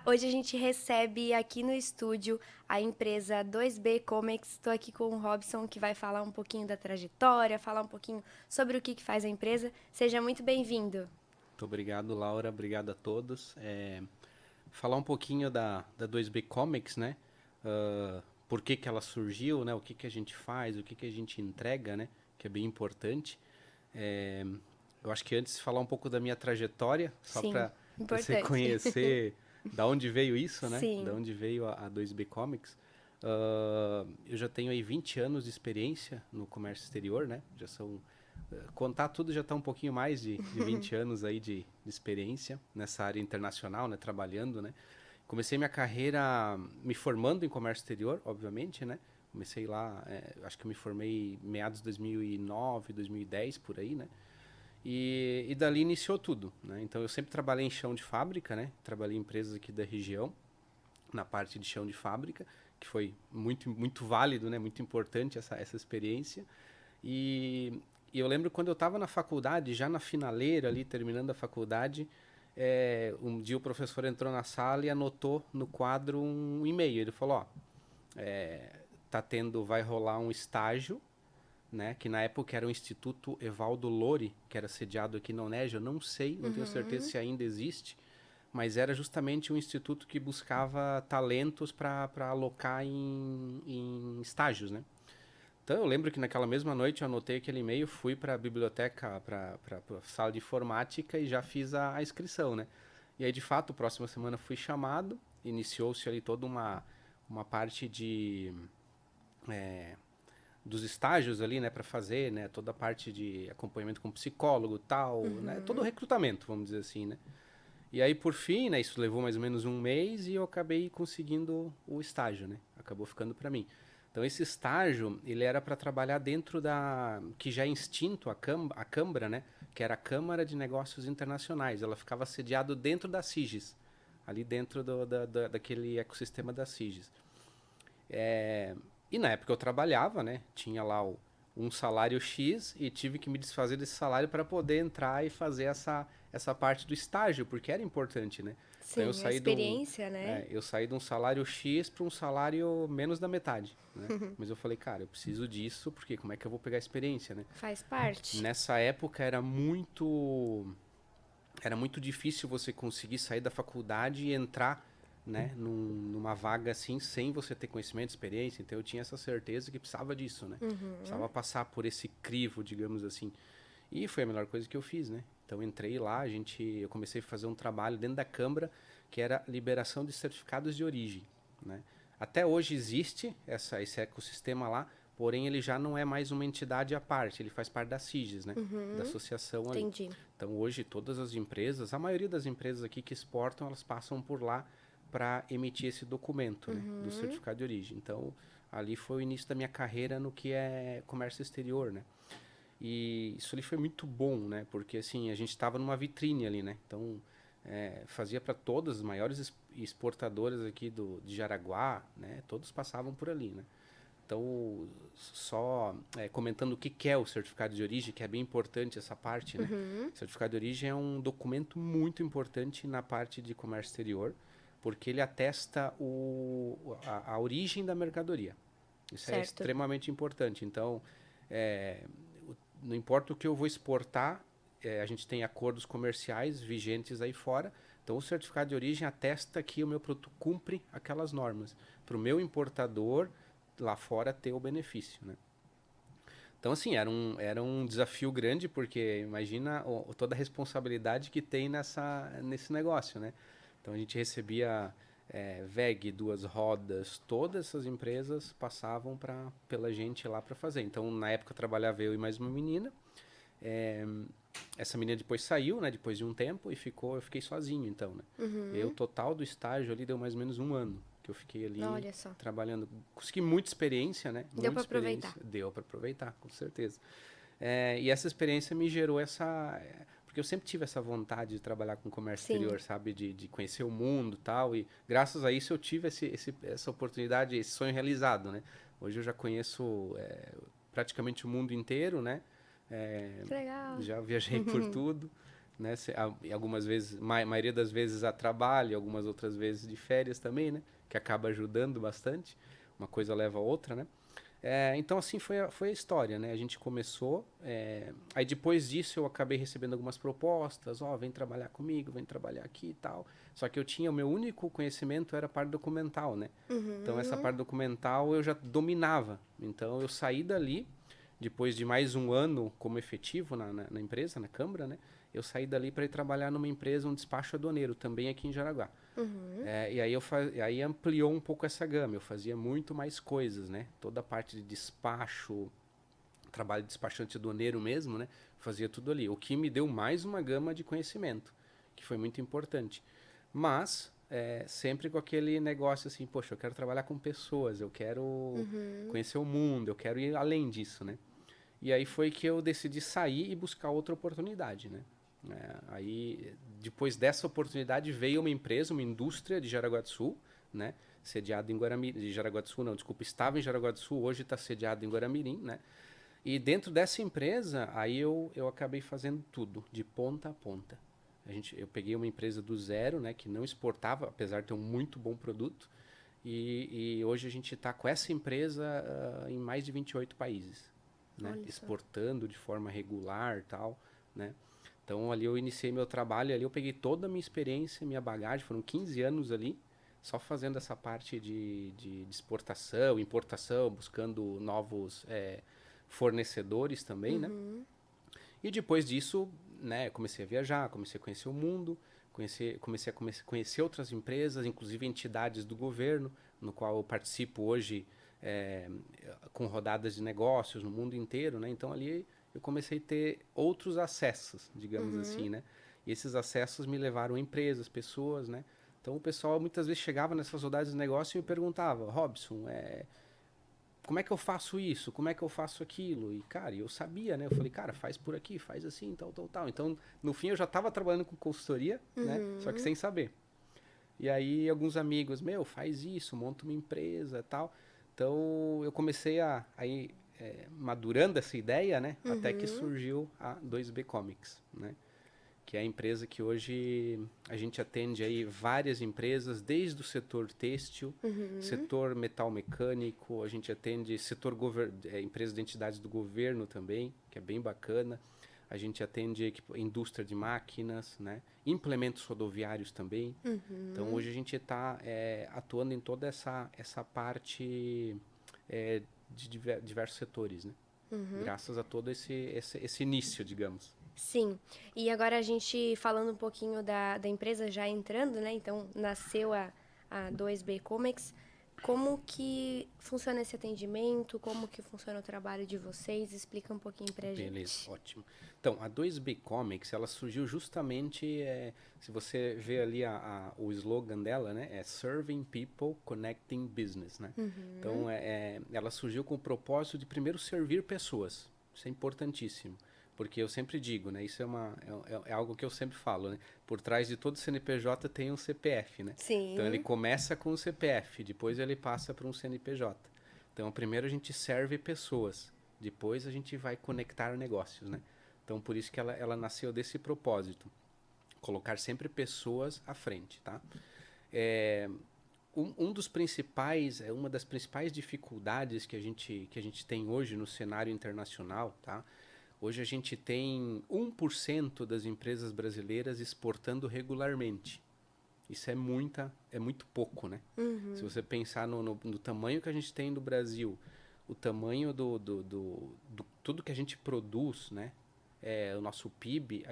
Hoje a gente recebe aqui no estúdio a empresa 2B Comics. Estou aqui com o Robson, que vai falar um pouquinho da trajetória, falar um pouquinho sobre o que faz a empresa. Seja muito bem-vindo. Muito obrigado, Laura. Obrigado a todos. Falar um pouquinho da 2B Comics, né? Por que que ela surgiu, né? O que que a gente faz, o que que a gente entrega, né? Que é bem importante. É, eu acho que antes falar um pouco da minha trajetória, só Sim, para você importante. conhecer da onde veio isso, né? Da Sim. onde veio a 2B Comics. Eu já tenho aí 20 anos de experiência no comércio exterior, né? Já são contar tudo já está um pouquinho mais de 20 anos aí de experiência nessa área internacional, né, trabalhando, né. Comecei minha carreira me formando em comércio exterior, obviamente, né. Comecei lá, acho que eu me formei em meados de 2009, 2010, por aí, né. E dali iniciou tudo, né. Então eu sempre trabalhei em chão de fábrica, né. Trabalhei em empresas aqui da região, na parte de chão de fábrica, que foi muito válido, né, muito importante essa experiência. E, e eu lembro quando eu estava na faculdade, já na finaleira ali, terminando a faculdade, um dia o professor entrou na sala e anotou no quadro um e-mail. Ele falou, ó, vai rolar um estágio, né, que na época era o Instituto Evaldo Lori, que era sediado aqui na UNEJ, eu não sei, não tenho certeza Uhum. se ainda existe, mas era justamente um instituto que buscava talentos para alocar em estágios, né? Então eu lembro que naquela mesma noite eu anotei aquele e-mail, fui para a biblioteca, para a sala de informática e já fiz a inscrição, né? E aí de fato, próxima semana fui chamado, iniciou-se ali toda uma parte é, dos estágios ali, né, para fazer, né, toda a parte de acompanhamento com psicólogo, tal, né, todo o Uhum. recrutamento, vamos dizer assim, né? E aí por fim, né, isso levou mais ou menos um mês e eu acabei conseguindo o estágio, né? Acabou ficando para mim. Então esse estágio, ele era para trabalhar dentro da que já é extinto a Câmara, né, que era a Câmara de Negócios Internacionais. Ela ficava sediado dentro da CIGES, ali dentro daquele ecossistema da CIGES. É, e na época eu trabalhava, né? Tinha lá um salário X e tive que me desfazer desse salário para poder entrar e fazer essa parte do estágio, porque era importante, né? Então Sim, a experiência, né? eu saí de um salário X para um salário menos da metade, né? Mas eu falei, cara, eu preciso disso, porque como é que eu vou pegar experiência, né? Faz parte. Nessa época era muito difícil você conseguir sair da faculdade e entrar, né, numa vaga assim sem você ter conhecimento, experiência. Então eu tinha essa certeza que precisava disso, né? Uhum. Precisava passar por esse crivo, digamos assim. E foi a melhor coisa que eu fiz, né? Então entrei lá, eu comecei a fazer um trabalho dentro da Câmara que era liberação de certificados de origem, né? Até hoje existe esse ecossistema lá, porém ele já não é mais uma entidade à parte, ele faz parte da CIGES, né? Da Uhum. associação ali. Entendi. Então hoje todas as empresas, a maioria das empresas aqui que exportam, elas passam por lá para emitir esse documento, né, do Uhum. certificado de origem. Então ali foi o início da minha carreira no que é comércio exterior, né? E isso ali foi muito bom, né? Porque assim, a gente estava numa vitrine ali, né? Então, fazia para todas as maiores exportadoras aqui de Jaraguá, né? Todos passavam por ali, né? Então, só comentando o que que é o certificado de origem, que é bem importante essa parte, né? Uhum. O certificado de origem é um documento muito importante na parte de comércio exterior, porque ele atesta a origem da mercadoria. Isso é Certo. extremamente importante. Então, é, não importa o que eu vou exportar, a gente tem acordos comerciais vigentes aí fora. Então, o certificado de origem atesta que o meu produto cumpre aquelas normas. Para o meu importador lá fora ter o benefício, né? Então, assim, era um desafio grande, porque imagina toda a responsabilidade que tem nesse negócio, né? Então, a gente recebia VEG, duas rodas, todas essas empresas passavam pela gente lá para fazer. Então, na época, eu trabalhava eu e mais uma menina. É, essa menina depois saiu, né, depois de um tempo, eu fiquei sozinho, então, né? E aí, o Uhum. total do estágio ali deu mais ou menos um ano que eu fiquei ali Olha só. trabalhando. Consegui muita experiência, né? Deu Muita para aproveitar. experiência. Deu para aproveitar, com certeza. E essa experiência me gerou porque eu sempre tive essa vontade de trabalhar com comércio Sim. exterior, sabe? De conhecer o mundo e tal. E graças a isso eu tive essa oportunidade, esse sonho realizado, né? Hoje eu já conheço praticamente o mundo inteiro, né? É, Que legal. já viajei por tudo. né? E algumas vezes, maioria das vezes a trabalho, algumas outras vezes de férias também, né? Que acaba ajudando bastante. Uma coisa leva a outra, né? Então, assim, foi a história, né? A gente começou, aí depois disso eu acabei recebendo algumas propostas, vem trabalhar comigo, vem trabalhar aqui e tal. Só que o meu único conhecimento era a parte documental, né? Então, essa Uhum. parte documental eu já dominava. Então, eu saí dali, depois de mais um ano como efetivo na empresa, na Câmara, né? Eu saí dali para ir trabalhar numa empresa, um despacho aduaneiro, também aqui em Jaraguá. Uhum. E aí ampliou um pouco essa gama. Eu fazia muito mais coisas, né? Toda a parte de despacho, trabalho de despachante aduaneiro mesmo, né? Fazia tudo ali. O que me deu mais uma gama de conhecimento, que foi muito importante. Mas sempre com aquele negócio assim, poxa, eu quero trabalhar com pessoas, eu quero Uhum. conhecer o mundo, eu quero ir além disso, né? E aí foi que eu decidi sair e buscar outra oportunidade, né? Aí, depois dessa oportunidade, veio uma empresa, uma indústria de Jaraguá do Sul, né? Sediada em Guaramirim, de Jaraguá do Sul, não, desculpa, estava em Jaraguá do Sul, hoje está sediada em Guaramirim, né? E dentro dessa empresa, aí eu acabei fazendo tudo, de ponta a ponta. Eu peguei uma empresa do zero, né? Que não exportava, apesar de ter um muito bom produto. E hoje a gente está com essa empresa em mais de 28 países, né? Olha só. Exportando de forma regular e tal, né? Então ali eu iniciei meu trabalho, ali eu peguei toda a minha experiência, minha bagagem, foram 15 anos ali, só fazendo essa parte de exportação, importação, buscando novos fornecedores também, né? Uhum. E depois disso, né, comecei a viajar, comecei a conhecer o mundo, comecei a conhecer outras empresas, inclusive entidades do governo, no qual eu participo hoje é, com rodadas de negócios no mundo inteiro, né? Então ali eu comecei a ter outros acessos, digamos Uhum. assim, né? E esses acessos me levaram a empresas, pessoas, né? Então o pessoal muitas vezes chegava nessas rodadas de negócio e me perguntava, Robson, como é que eu faço isso? Como é que eu faço aquilo? E, cara, eu sabia, né? Eu falei, cara, faz por aqui, faz assim, tal, tal, tal. Então, no fim, eu já estava trabalhando com consultoria, né? Só que Uhum. sem saber. E aí, alguns amigos, faz isso, monta uma empresa tal. Então, eu comecei a ir madurando essa ideia, né? Até que Uhum. surgiu a 2B Comics, né? Que é a empresa que hoje a gente atende aí várias empresas, desde o setor têxtil, Uhum. setor metal mecânico, a gente atende empresas de entidades do governo também, que é bem bacana. A gente atende indústria de máquinas, né? Implementos rodoviários também. Então Uhum. hoje a gente está atuando em toda essa parte é, de diversos setores, né? Uhum. Graças a todo esse início, digamos. Sim. E agora a gente falando um pouquinho da empresa já entrando, né? Então, nasceu a 2B Comics. Como que funciona esse atendimento? Como que funciona o trabalho de vocês? Explica um pouquinho pra Beleza, gente. ótimo. Então, a 2B Comics, ela surgiu justamente, se você vê ali o slogan dela, né, é Serving People, Connecting Business, né? Uhum. Então, ela surgiu com o propósito de primeiro servir pessoas. Isso é importantíssimo, porque eu sempre digo, né, isso é algo que eu sempre falo, né? Por trás de todo CNPJ tem um CPF, né? Então, ele Sim. começa com o CPF, depois ele passa para um CNPJ. Então, primeiro a gente serve pessoas. Depois a gente vai conectar negócios, né? Então, por isso que ela nasceu desse propósito. Colocar sempre pessoas à frente, tá? É, uma das principais dificuldades que a gente tem hoje no cenário internacional, tá? Hoje a gente tem 1% das empresas brasileiras exportando regularmente. Isso é muito pouco, né? Se Uhum. você pensar no tamanho que a gente tem no Brasil, o tamanho do tudo que a gente produz, né? O nosso PIB,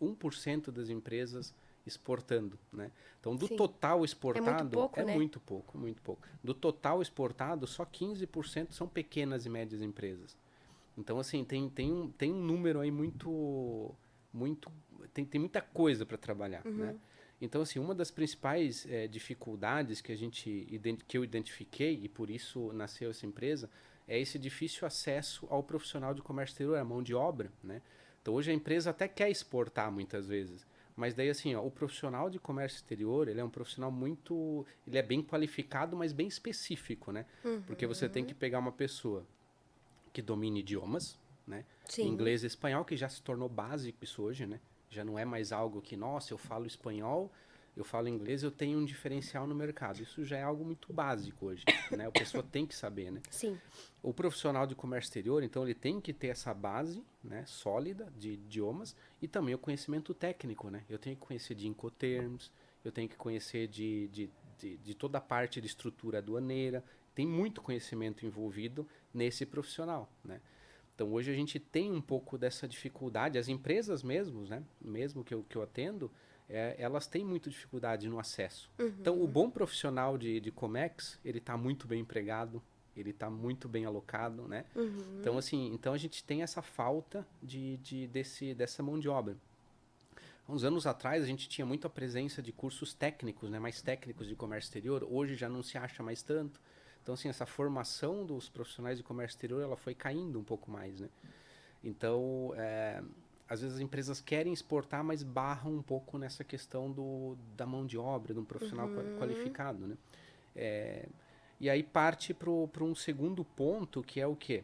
1% das empresas exportando, né? Então, do Sim. total É muito exportado, pouco, é né? muito pouco, muito pouco. Do total exportado, só 15% são pequenas e médias empresas. Então, assim, tem um número aí muito, tem muita coisa para trabalhar, né? Uhum. Então, assim, uma das principais dificuldades que eu identifiquei, e por isso nasceu essa empresa, é esse difícil acesso ao profissional de comércio exterior, à mão de obra, né? Então, hoje a empresa até quer exportar muitas vezes, mas daí, assim, ó, o profissional de comércio exterior, ele é um profissional ele é bem qualificado, mas bem específico, né? Porque você tem que Uhum. pegar uma pessoa que domine idiomas, né? Sim. Inglês e espanhol, que já se tornou básico isso hoje, né? Já não é mais algo que, nossa, eu falo espanhol, eu falo inglês, eu tenho um diferencial no mercado. Isso já é algo muito básico hoje, né? A pessoa tem que saber, né? Sim. O profissional de comércio exterior, então, ele tem que ter essa base, né, sólida de idiomas e também o conhecimento técnico, né? Eu tenho que conhecer de Incoterms, eu tenho que conhecer de toda a parte de estrutura aduaneira. Tem muito conhecimento envolvido nesse profissional, né? Então, hoje a gente tem um pouco dessa dificuldade. As empresas mesmo, né, mesmo que eu atendo, elas têm muita dificuldade no acesso. Então, o bom profissional de Comex, ele está muito bem empregado, ele está muito bem alocado, né? Então, assim, então a gente tem essa falta dessa mão de obra. Há uns anos atrás, a gente tinha muito a presença de cursos técnicos, né, mais técnicos de comércio exterior. Hoje já não se acha mais tanto. Então, assim, essa formação dos profissionais de comércio exterior, ela foi caindo um pouco mais, né? Então, às vezes as empresas querem exportar, mas barram um pouco nessa questão da mão de obra, de um profissional qualificado, né? E aí parte para um segundo ponto, que é o quê?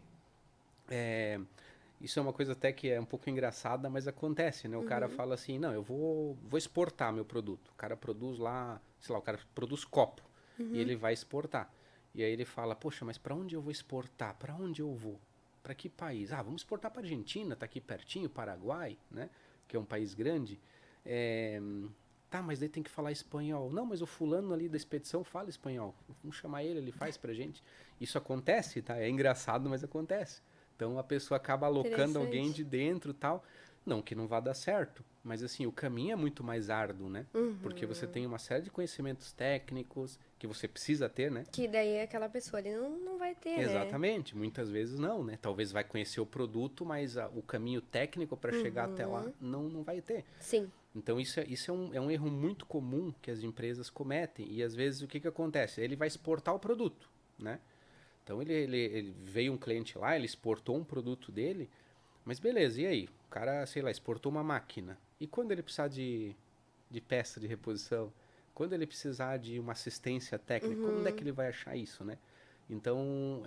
Isso é uma coisa até que é um pouco engraçada, mas acontece, né? O cara fala assim, não, eu vou exportar meu produto. O cara produz lá, sei lá, o cara produz copo e ele vai exportar. E aí ele fala, poxa, mas para onde eu vou exportar? Para onde eu vou? Para que país? Ah, vamos exportar para Argentina, tá aqui pertinho, Paraguai, né? Que é um país grande. É, tá, mas daí tem que falar espanhol. Não, mas o fulano ali da expedição fala espanhol. Vamos chamar ele, ele faz pra gente. Isso acontece, tá? É engraçado, mas acontece. Então a pessoa acaba alocando alguém Interessante. de dentro e tal. Não que não vá dar certo, mas assim, o caminho é muito mais árduo, né? Porque você tem uma série de conhecimentos técnicos que você precisa ter, né? Que daí aquela pessoa ali não vai ter, né? Exatamente, muitas vezes não, né? Talvez vai conhecer o produto, mas o caminho técnico para chegar até lá não vai ter. Sim. Então isso é um erro muito comum que as empresas cometem. E às vezes o que acontece? Ele vai exportar o produto, né? Então ele veio um cliente lá, ele exportou um produto dele, mas beleza, e aí? O cara, sei lá, exportou uma máquina. E quando ele precisar de peça de reposição? Quando ele precisar de uma assistência técnica, como é que ele vai achar isso, né? Então,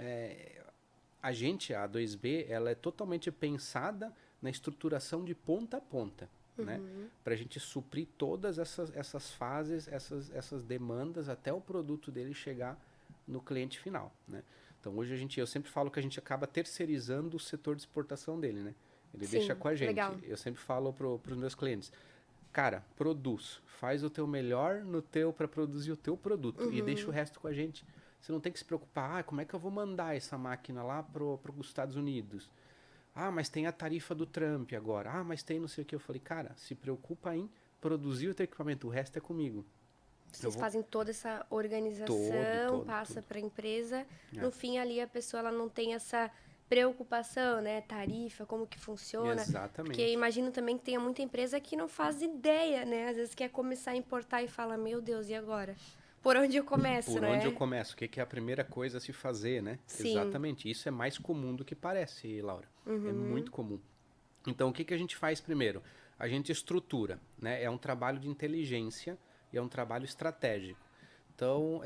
a 2B, ela é totalmente pensada na estruturação de ponta a ponta, né? Para a gente suprir todas essas fases, essas demandas até o produto dele chegar no cliente final, né? Então hoje eu sempre falo que a gente acaba terceirizando o setor de exportação dele, né? Ele deixa Sim. com a gente. Legal. Eu sempre falo para os meus clientes, cara, produz, faz o teu melhor para produzir o teu produto e deixa o resto com a gente. Você não tem que se preocupar, como é que eu vou mandar essa máquina lá para os Estados Unidos? Ah, mas tem a tarifa do Trump agora. Ah, mas tem não sei o que. Eu falei, cara, se preocupa em produzir o teu equipamento, o resto é comigo. Eu Vocês vou fazem toda essa organização, todo, passa tudo. para a empresa. É, No fim, ali a pessoa ela não tem essa preocupação, né? Tarifa, como que funciona. Porque exatamente. imagino também que tenha muita empresa que não faz ideia, né? Às vezes quer começar a importar e fala, meu Deus, e agora? Por onde eu começo, Por onde eu né? começo? O que é a primeira coisa a se fazer, né? Sim. Exatamente. Isso é mais comum do que parece, Laura. É muito comum. Então, o que a gente faz primeiro? A gente estrutura, né? É um trabalho de inteligência e é um trabalho estratégico. Então,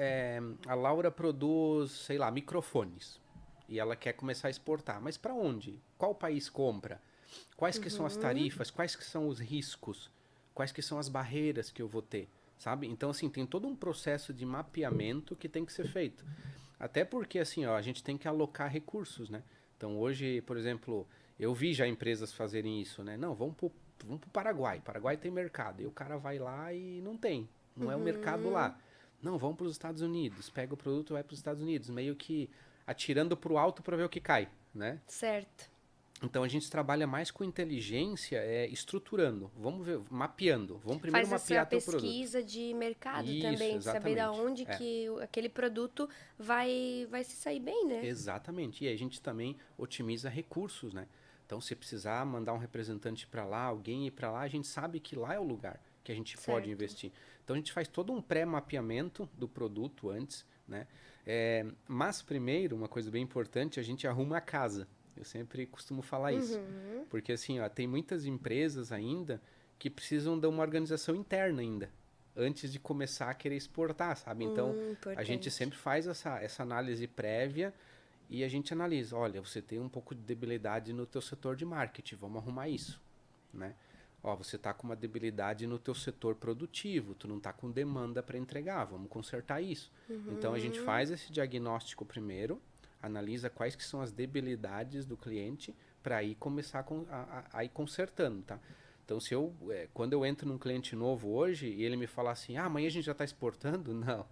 a Laura produz, sei lá, microfones e ela quer começar a exportar. Mas para onde? Qual país compra? Quais que são as tarifas? Quais que são os riscos? Quais que são as barreiras que eu vou ter? Sabe? Então, assim, tem todo um processo de mapeamento que tem que ser feito. Até porque, assim, ó, a gente tem que alocar recursos, né? Então, hoje, por exemplo, eu vi já empresas fazerem isso, né? Não, vamos pro Paraguai. Paraguai tem mercado. E o cara vai lá e não tem. Não é o mercado lá. Não, vamos para os Estados Unidos. Pega o produto e vai para os Estados Unidos. Meio que atirando pro alto para ver o que cai, né? Certo. Então a gente trabalha mais com inteligência, estruturando. Vamos ver, mapeando. Vamos primeiro Faz essa mapear teu produto. pesquisa de mercado Isso, também, de saber da exatamente. onde que aquele produto vai se sair bem, né? Exatamente. E aí a gente também otimiza recursos, né? Então, se precisar mandar um representante para lá, alguém ir para lá, a gente sabe que lá é o lugar que a gente pode Certo. investir. Então, a gente faz todo um pré-mapeamento do produto antes, né? Mas primeiro, uma coisa bem importante, a gente arruma a casa. Eu sempre costumo falar isso. Porque assim, ó, tem muitas empresas ainda que precisam de uma organização interna ainda, antes de começar a querer exportar, sabe? Então, a gente Importante. sempre faz essa análise prévia e a gente analisa, olha, você tem um pouco de debilidade no teu setor de marketing, vamos arrumar isso, né? Ó, você tá com uma debilidade no teu setor produtivo, tu não tá com demanda para entregar, vamos consertar isso. Então a gente faz esse diagnóstico primeiro, analisa quais que são as debilidades do cliente para aí começar a ir consertando, tá? Então quando eu entro num cliente novo hoje e ele me falar assim, amanhã a gente já está exportando, não.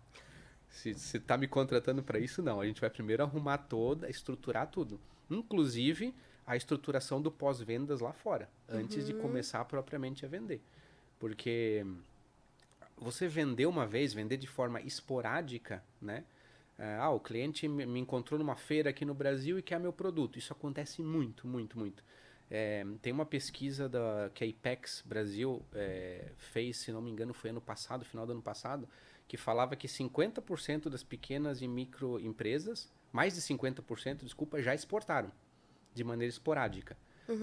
Se tá me contratando para isso, não. A gente vai primeiro arrumar estruturar tudo. Inclusive a estruturação do pós-vendas lá fora, antes de começar propriamente a vender. Porque você vender uma vez, vender de forma esporádica, né? O cliente me encontrou numa feira aqui no Brasil e quer meu produto. Isso acontece muito, muito, muito. Tem uma pesquisa que a IPEX Brasil fez, se não me engano, foi ano passado, final do ano passado, que falava que 50% das pequenas e microempresas, mais de 50%, desculpa, já exportaram de maneira esporádica.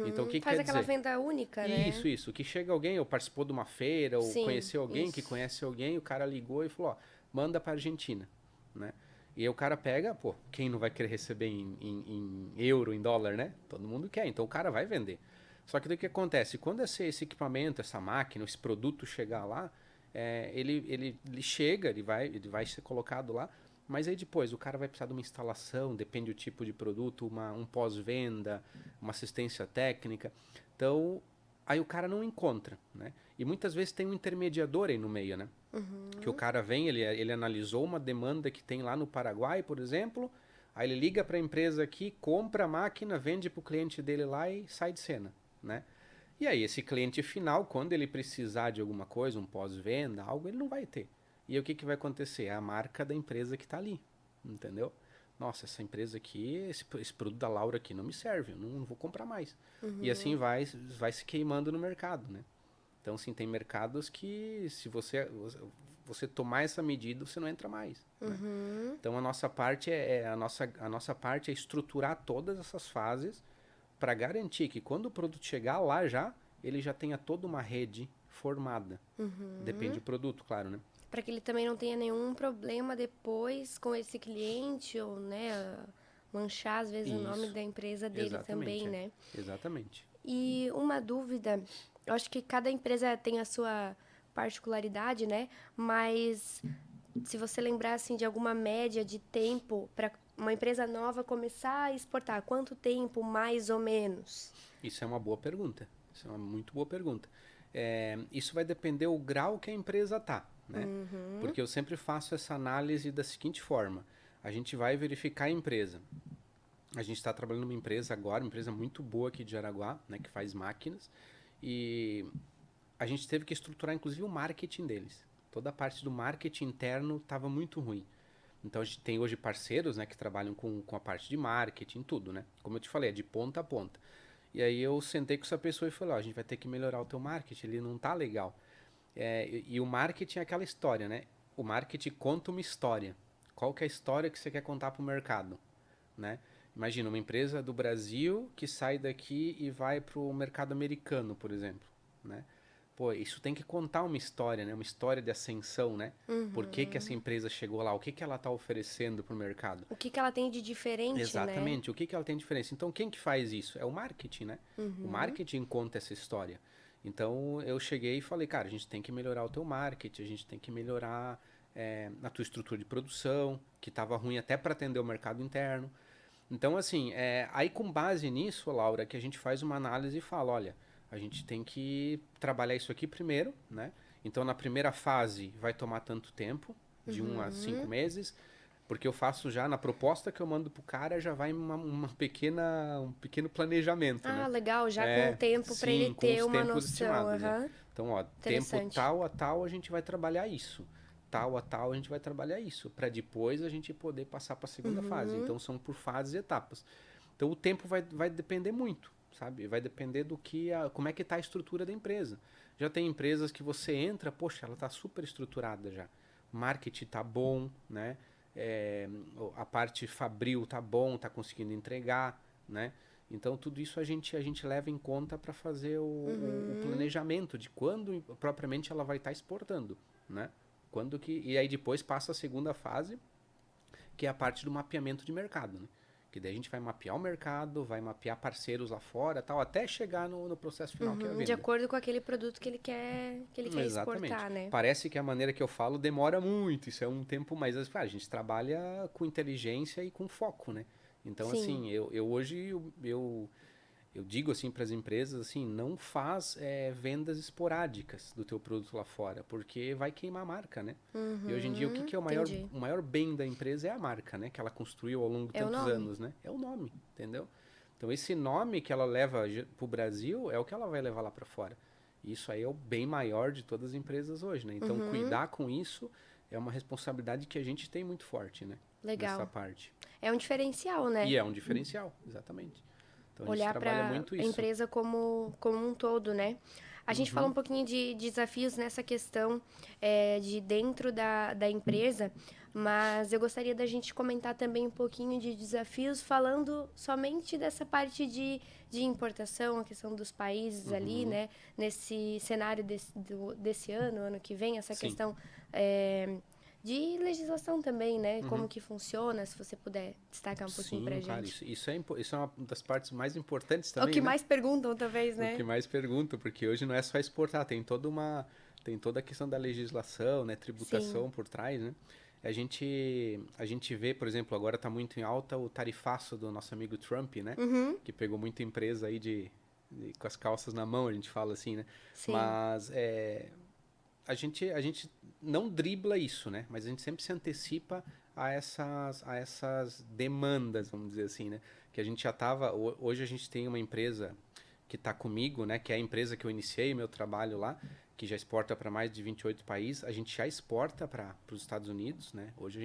Então, o que Faz quer aquela dizer? venda única, né? Isso. Que chega alguém, ou participou de uma feira, ou Sim, conheceu alguém que isso. conhece alguém, o cara ligou e falou, ó, manda pra Argentina, né? E aí o cara pega, pô, quem não vai querer receber em euro, em dólar, né? Todo mundo quer, então o cara vai vender. Só que daí o que acontece? Quando esse equipamento, essa máquina, esse produto chegar lá, ele chega, ele vai ser colocado lá, mas aí depois o cara vai precisar de uma instalação, depende do tipo de produto, um pós-venda, uma assistência técnica. Então, aí o cara não encontra, né? E muitas vezes tem um intermediador aí no meio, né? Que o cara vem, ele analisou uma demanda que tem lá no Paraguai, por exemplo, aí ele liga para a empresa aqui, compra a máquina, vende para o cliente dele lá e sai de cena, né? E aí esse cliente final, quando ele precisar de alguma coisa, um pós-venda, algo, ele não vai ter. E aí o que, que vai acontecer? É a marca da empresa que está ali, entendeu? Nossa, essa empresa aqui, esse produto da Laura aqui não me serve, eu não vou comprar mais. E assim vai se queimando no mercado, né? Então, sim, tem mercados que se você tomar essa medida, você não entra mais, né? Então, a nossa parte a nossa parte é estruturar todas essas fases para garantir que quando o produto chegar lá já, ele já tenha toda uma rede formada. Depende do produto, claro, né? Para que ele também não tenha nenhum problema depois com esse cliente ou, né, manchar às vezes o nome Isso, da empresa dele também, exatamente, né? exatamente. E uma dúvida, eu acho que cada empresa tem a sua particularidade, né? Mas se você lembrar assim de alguma média de tempo para uma empresa nova começar a exportar, quanto tempo mais ou menos? Isso é uma boa pergunta. Isso é uma muito boa pergunta. Isso vai depender do grau que a empresa tá, né? Porque eu sempre faço essa análise da seguinte forma: a gente vai verificar a empresa. A gente está trabalhando numa empresa agora, uma empresa muito boa aqui de Jaraguá, né, que faz máquinas, e a gente teve que estruturar inclusive o marketing deles. Toda a parte do marketing interno estava muito ruim. Então a gente tem hoje parceiros, né, que trabalham com a parte de marketing, tudo, né? Como eu te falei, é de ponta a ponta. E aí eu sentei com essa pessoa e falei, ó, a gente vai ter que melhorar o teu marketing, ele não tá legal. E o marketing é aquela história, né? O marketing conta uma história. Qual que é a história que você quer contar para o mercado, né? Imagina uma empresa do Brasil que sai daqui e vai para o mercado americano, por exemplo, né? Pô, isso tem que contar uma história, né? Uma história de ascensão, né? Por que que essa empresa chegou lá? O que que ela está oferecendo para o mercado? O que ela tem de diferente, né? Exatamente. O que que ela tem de diferença? Então, quem que faz isso? É o marketing, né? O marketing conta essa história. Então, eu cheguei e falei, cara, a gente tem que melhorar o teu marketing, a gente tem que melhorar a tua estrutura de produção, que estava ruim até para atender o mercado interno. Então, assim, aí com base nisso, Laura, que a gente faz uma análise e fala, olha, a gente tem que trabalhar isso aqui primeiro, né? Então, na primeira fase vai tomar tanto tempo, de 1 a 5 meses, porque eu faço já, na proposta que eu mando pro cara, já vai um pequeno planejamento, Ah, né? legal, já com o tempo para ele Sim, com ter os uma tempos noção. estimados, né? Aham. Então, ó, tempo Interessante. tal a tal a gente vai trabalhar isso. Tal a tal a gente vai trabalhar isso, para depois a gente poder passar para a segunda fase. Então, são por fases e etapas. Então, o tempo vai depender muito, sabe? Vai depender como é que está a estrutura da empresa. Já tem empresas que você entra, poxa, ela está super estruturada já. Marketing tá bom, né? É, a parte fabril tá bom, tá conseguindo entregar, né? Então tudo isso a gente leva em conta para fazer o planejamento de quando propriamente ela vai estar exportando, né? E aí depois passa a segunda fase, que é a parte do mapeamento de mercado, né? Que daí a gente vai mapear o mercado, vai mapear parceiros lá fora, tal, até chegar no processo final que é a De venda. acordo com aquele produto que ele quer Exatamente. exportar, né? Parece que a maneira que eu falo demora muito, isso é um tempo mais. A gente trabalha com inteligência e com foco, né? Então, Sim, assim, eu hoje eu digo assim para as empresas assim, não faz vendas esporádicas do teu produto lá fora, porque vai queimar a marca, né? E hoje em dia o que é entendi. o maior bem da empresa é a marca, né? Que ela construiu ao longo de É o tantos nome. anos, né? É o nome, entendeu? Então esse nome que ela leva para o Brasil é o que ela vai levar lá para fora. Isso aí é o bem maior de todas as empresas hoje, né? Então cuidar com isso é uma responsabilidade que a gente tem muito forte, né? Nessa Legal. parte. É um diferencial, né? E é um diferencial, exatamente. Então a gente Olhar trabalha para muito a isso. empresa como um todo, né? A gente falou Uhum. um pouquinho de desafios nessa questão de dentro da empresa, mas eu gostaria da gente comentar também um pouquinho de desafios, falando somente dessa parte de importação, a questão dos países ali, Uhum. né? Nesse cenário desse ano que vem, essa Sim. questão de legislação também, né? Como Uhum. que funciona, se você puder destacar um pouquinho pra Sim, claro. gente. Isso é uma das partes mais importantes O que também, né? mais perguntam, talvez, O que né? mais pergunto, porque hoje não é só exportar, tem toda a questão da legislação, né? Sim. Tributação por trás, né? A gente vê, por exemplo, agora está muito em alta o tarifaço do nosso amigo Trump, né? Uhum. Que pegou muita empresa aí com as calças na mão, a gente fala assim, né? Sim. Mas a gente não dribla isso, né? Mas a gente sempre se antecipa a essas demandas, vamos dizer assim, né? Que a gente já estava. Hoje a gente tem uma empresa que está comigo, né? Que é a empresa que eu iniciei meu trabalho lá, que já exporta para mais de 28 países. A gente já exporta para os Estados Unidos, né? Hoje a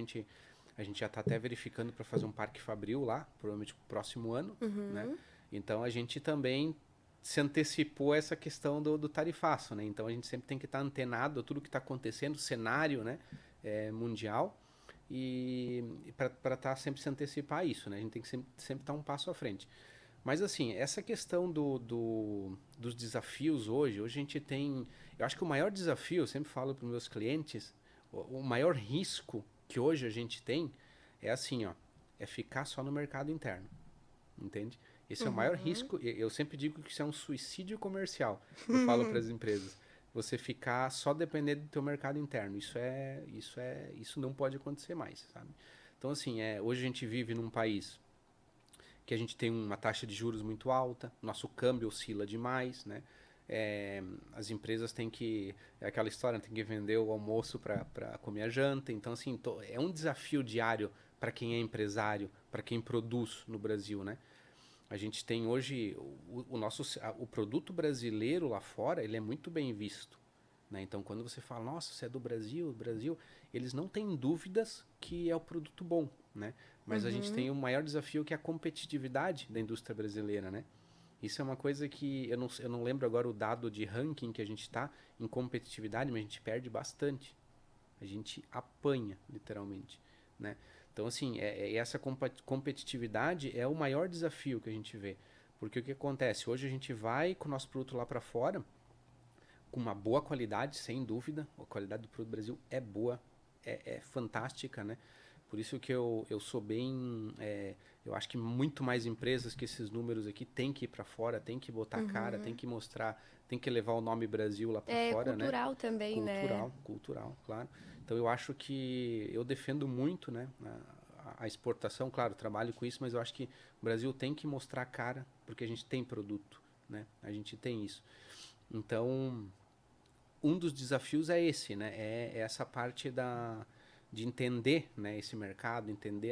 gente já está até verificando para fazer um parque fabril lá, provavelmente no próximo ano, né? Uhum. Então a gente também se antecipou a essa questão do tarifaço, né? Então a gente sempre tem que estar antenado a tudo que está acontecendo, cenário, né? Mundial e para estar sempre se antecipar a isso, né? A gente tem que sempre estar um passo à frente. Mas assim, essa questão dos desafios hoje a gente tem. Eu acho que o maior desafio, eu sempre falo para os meus clientes, o maior risco que hoje a gente tem é assim, ó, é ficar só no mercado interno, entende? Esse é o maior Uhum. risco. Eu sempre digo que isso é um suicídio comercial. Eu falo para as empresas, você ficar só dependendo do teu mercado interno. Isso não pode acontecer mais, sabe? Então assim, hoje a gente vive num país que a gente tem uma taxa de juros muito alta, nosso câmbio oscila demais, né? As empresas têm que. É aquela história, tem que vender o almoço para comer a janta. Então, assim, é um desafio diário para quem é empresário, para quem produz no Brasil, né? A gente tem hoje o produto brasileiro lá fora, ele é muito bem visto, né? Então, quando você fala, nossa, você é do Brasil, eles não têm dúvidas que é o produto bom, né? Mas a gente Uhum. tem o maior desafio que é a competitividade da indústria brasileira, né? Isso é uma coisa que eu não lembro agora o dado de ranking que a gente está em competitividade, mas a gente perde bastante. A gente apanha, literalmente, né? Então, assim, essa competitividade é o maior desafio que a gente vê. Porque o que acontece? Hoje a gente vai com o nosso produto lá para fora, com uma boa qualidade, sem dúvida. A qualidade do produto do Brasil é boa, é fantástica, né? Por isso que eu sou bem. Eu acho que muito mais empresas que esses números aqui tem que ir para fora, tem que botar a cara, tem Uhum. que mostrar, tem que levar o nome Brasil lá para É fora, né? cultural também, né? Cultural, claro. Então eu acho que eu defendo muito, né, a exportação, claro, trabalho com isso, mas eu acho que o Brasil tem que mostrar a cara, porque a gente tem produto, né? A gente tem isso. Então, um dos desafios é esse, né? É essa parte de entender, né, esse mercado, entender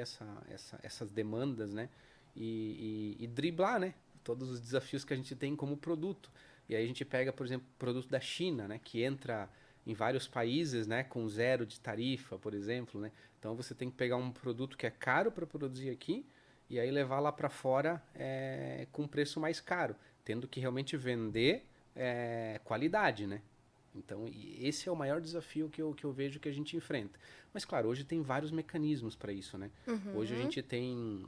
essas demandas, né? E driblar, né? Todos os desafios que a gente tem como produto. E aí a gente pega, por exemplo, produto da China, né? Que entra em vários países, né? Com zero de tarifa, por exemplo, né? Então você tem que pegar um produto que é caro para produzir aqui e aí levar lá para fora com preço mais caro, tendo que realmente vender qualidade, né? Então, esse é o maior desafio que eu vejo que a gente enfrenta. Mas, claro, hoje tem vários mecanismos para isso, né? Hoje a Uhum. gente tem,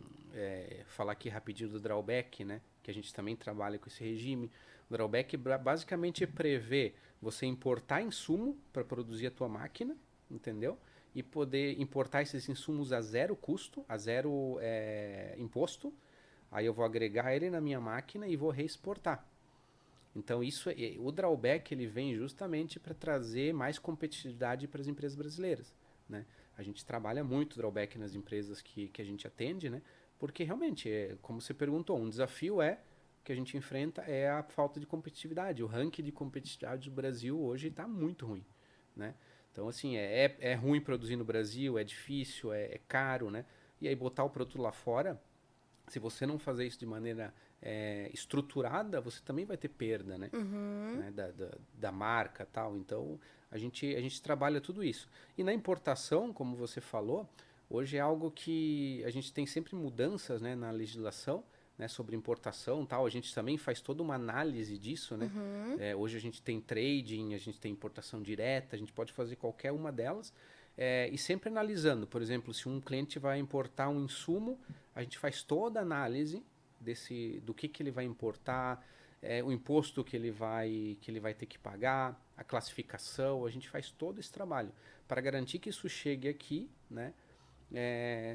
falar aqui rapidinho do drawback, né? Que a gente também trabalha com esse regime. O drawback basicamente prevê você importar insumo para produzir a tua máquina, entendeu? e poder importar esses insumos a zero custo, a zero imposto. Aí eu vou agregar ele na minha máquina e vou reexportar. Então o drawback ele vem justamente para trazer mais competitividade para as empresas brasileiras, né? A gente trabalha muito drawback nas empresas que a gente atende, né? Porque realmente, como você perguntou, um desafio que a gente enfrenta é a falta de competitividade. O ranking de competitividade do Brasil hoje está muito ruim, né? Então, assim, é ruim produzir no Brasil, é difícil, é caro, né? E aí botar o produto lá fora, se você não fazer isso de maneira estruturada, você também vai ter perda, né? Uhum. Né? Da marca tal. Então, a gente trabalha tudo isso. E na importação, como você falou, hoje é algo que a gente tem sempre mudanças, né, na legislação, né, sobre importação tal. A gente também faz toda uma análise disso, né? Uhum. Hoje a gente tem trading, a gente tem importação direta, a gente pode fazer qualquer uma delas. E sempre analisando, por exemplo, se um cliente vai importar um insumo, a gente faz toda a análise do que ele vai importar, o imposto que ele vai ter que pagar, a classificação, a gente faz todo esse trabalho para garantir que isso chegue aqui, né,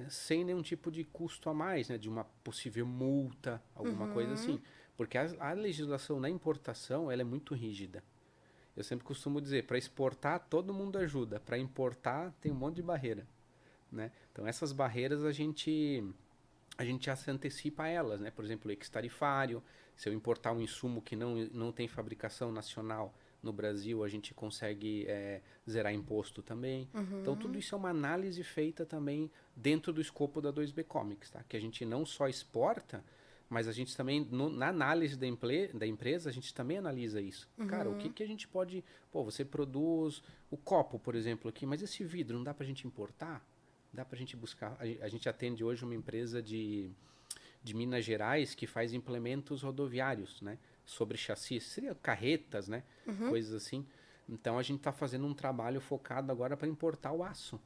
sem nenhum tipo de custo a mais, né, de uma possível multa, alguma coisa Uhum. assim. Porque a legislação na importação ela é muito rígida. Eu sempre costumo dizer, para exportar todo mundo ajuda, para importar tem um monte de barreira, né? Então essas barreiras a gente já se antecipa a elas, né? Por exemplo, o ex-tarifário, se eu importar um insumo que não tem fabricação nacional no Brasil, a gente consegue zerar imposto também. Então, tudo Uhum. isso é uma análise feita também dentro do escopo da 2B Comics, tá? Que a gente não só exporta, mas a gente também, na análise da empresa, a gente também analisa isso. Cara, o que, Uhum. que a gente pode... Pô, você produz o copo, por exemplo, aqui, mas esse vidro não dá pra gente importar? Dá pra gente buscar. A gente atende hoje uma empresa de Minas Gerais que faz implementos rodoviários, né? Sobre chassis, seria carretas, né? Uhum. Coisas assim. Então a gente está fazendo um trabalho focado agora para importar o aço,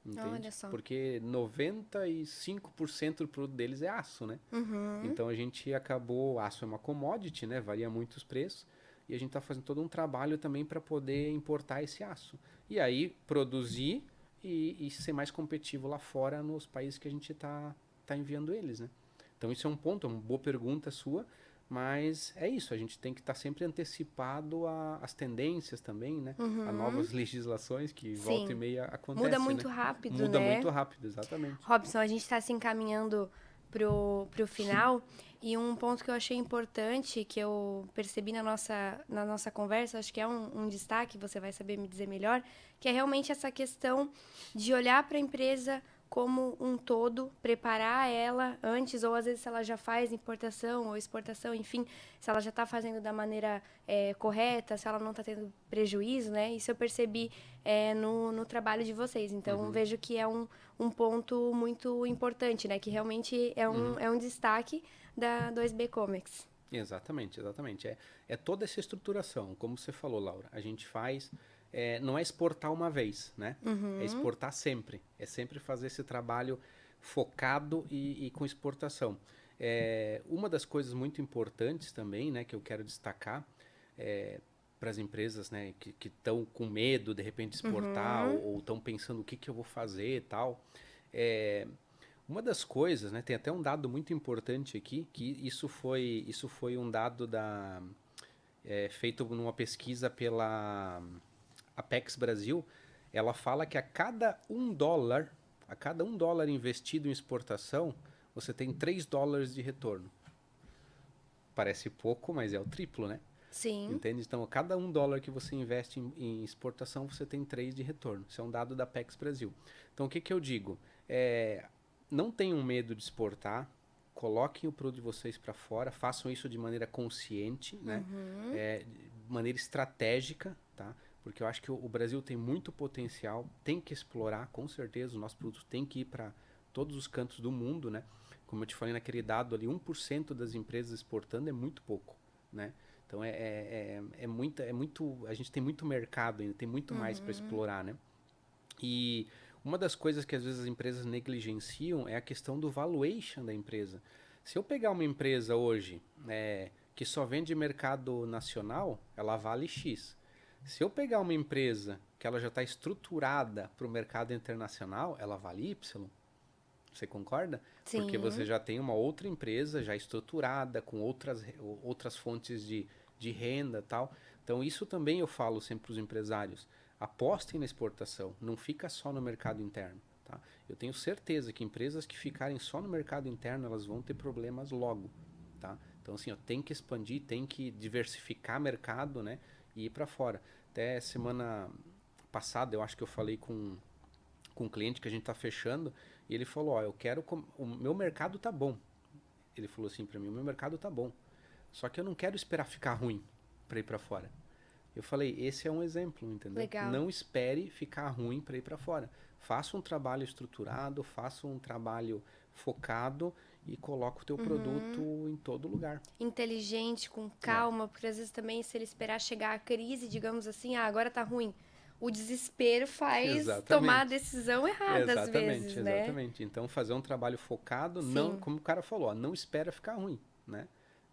Olha entende? só. Porque 95% do produto deles é aço, né? Uhum. Então a gente acabou, aço é uma commodity, né? Varia muito os preços. E a gente está fazendo todo um trabalho também para poder importar esse aço. E aí produzir e ser mais competitivo lá fora nos países que a gente tá enviando eles, né? Então isso é um ponto, é uma boa pergunta sua, mas é isso, a gente tem que estar sempre antecipado às tendências também, né? A Uhum. novas legislações que volta e Sim. meia Muda acontece, né? muito rápido, Muda né? muito rápido, exatamente. Robson, a gente está se encaminhando pro final e um ponto que eu achei importante, que eu percebi na nossa conversa, acho que é um destaque, você vai saber me dizer melhor, que é realmente essa questão de olhar para a empresa como um todo, preparar ela antes, ou às vezes se ela já faz importação ou exportação, enfim, se ela já está fazendo da maneira correta, se ela não está tendo prejuízo, né? Isso eu percebi no trabalho de vocês. Então, Uhum, vejo que é um ponto muito importante, né? Que realmente é um, uhum. é um destaque da 2B Comics. Exatamente, exatamente. É toda essa estruturação, como você falou, Laura. A gente faz, não é exportar uma vez, né? É Uhum, exportar sempre. É sempre fazer esse trabalho focado e com exportação. Uma das coisas muito importantes também, né, que eu quero destacar para as empresas, né, que estão com medo de repente de exportar uhum, ou estão pensando o que, que eu vou fazer e tal. É, uma das coisas, né, tem até um dado muito importante aqui, que isso foi um dado feito numa pesquisa pela Apex Brasil. Ela fala que a cada um dólar investido em exportação, você tem US$ 3 de retorno. Parece pouco, mas é o triplo, né? sim, Entende? Então, a cada US$ 1 que você investe em exportação, você tem 3 de retorno. Isso é um dado da Apex Brasil. Então, o que eu digo? Não tenham medo de exportar, coloquem o produto de vocês para fora, façam isso de maneira consciente, né? uhum, De maneira estratégica, tá? Porque eu acho que o Brasil tem muito potencial, tem que explorar, com certeza, o nosso produto tem que ir para todos os cantos do mundo, né? Como eu te falei naquele dado ali, 1% das empresas exportando é muito pouco, né? Então a gente tem muito mercado ainda, tem muito mais para uhum, explorar, né? E uma das coisas que às vezes as empresas negligenciam é a questão do valuation da empresa. Se eu pegar uma empresa hoje que só vende mercado nacional, ela vale X. Se eu pegar uma empresa que ela já está estruturada para o mercado internacional, ela vale Y. Você concorda? Porque você Sim. já tem uma outra empresa já estruturada, com outras fontes de renda e tal. Então, isso também eu falo sempre para os empresários. Apostem na exportação, não fica só no mercado interno. Tá? Eu tenho certeza que empresas que ficarem só no mercado interno, elas vão ter problemas logo. Tá? Então, assim, ó, tem que expandir, tem que diversificar mercado, né? E ir para fora. Até semana passada, eu acho que eu falei com um cliente que a gente está fechando, e ele falou, ó, eu quero, o meu mercado tá bom. Ele falou assim para mim, o meu mercado tá bom, só que eu não quero esperar ficar ruim para ir para fora. Eu falei, esse é um exemplo, entendeu? Legal. Não espere ficar ruim para ir para fora. Faça um trabalho estruturado, faça um trabalho focado e coloque o teu produto em todo lugar. Inteligente, com É, calma, porque às vezes também se ele esperar chegar a crise, digamos assim, ah, agora tá ruim. O desespero faz tomar a exatamente. decisão errada às vezes, Exatamente, né? exatamente. Então fazer um trabalho focado, não, Sim, como o cara falou, ó, não espera ficar ruim, né?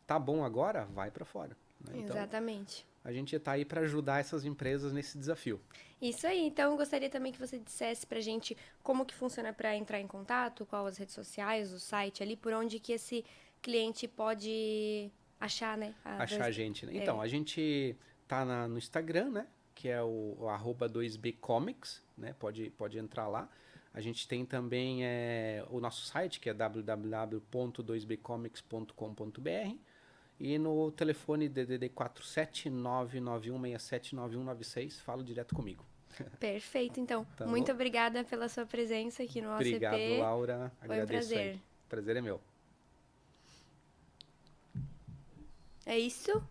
Tá bom agora, vai para fora, né? Então exatamente. a gente está aí para ajudar essas empresas nesse desafio. Isso aí. Então, eu gostaria também que você dissesse pra gente como que funciona para entrar em contato, qual as redes sociais, o site ali, por onde que esse cliente pode achar, né? A Achar dois... a gente, né? É, Então, a gente tá no Instagram, né? Que é o arroba 2bcomics, né? Pode entrar lá. A gente tem também o nosso site, que é www.2bcomics.com.br. E no telefone DDD 47991679196, fala direto comigo. perfeito. Então, Tá muito bom? obrigada pela sua presença aqui no Obrigado, OCP. Laura. Foi um Agradeço aí. prazer. Prazer é meu. É isso?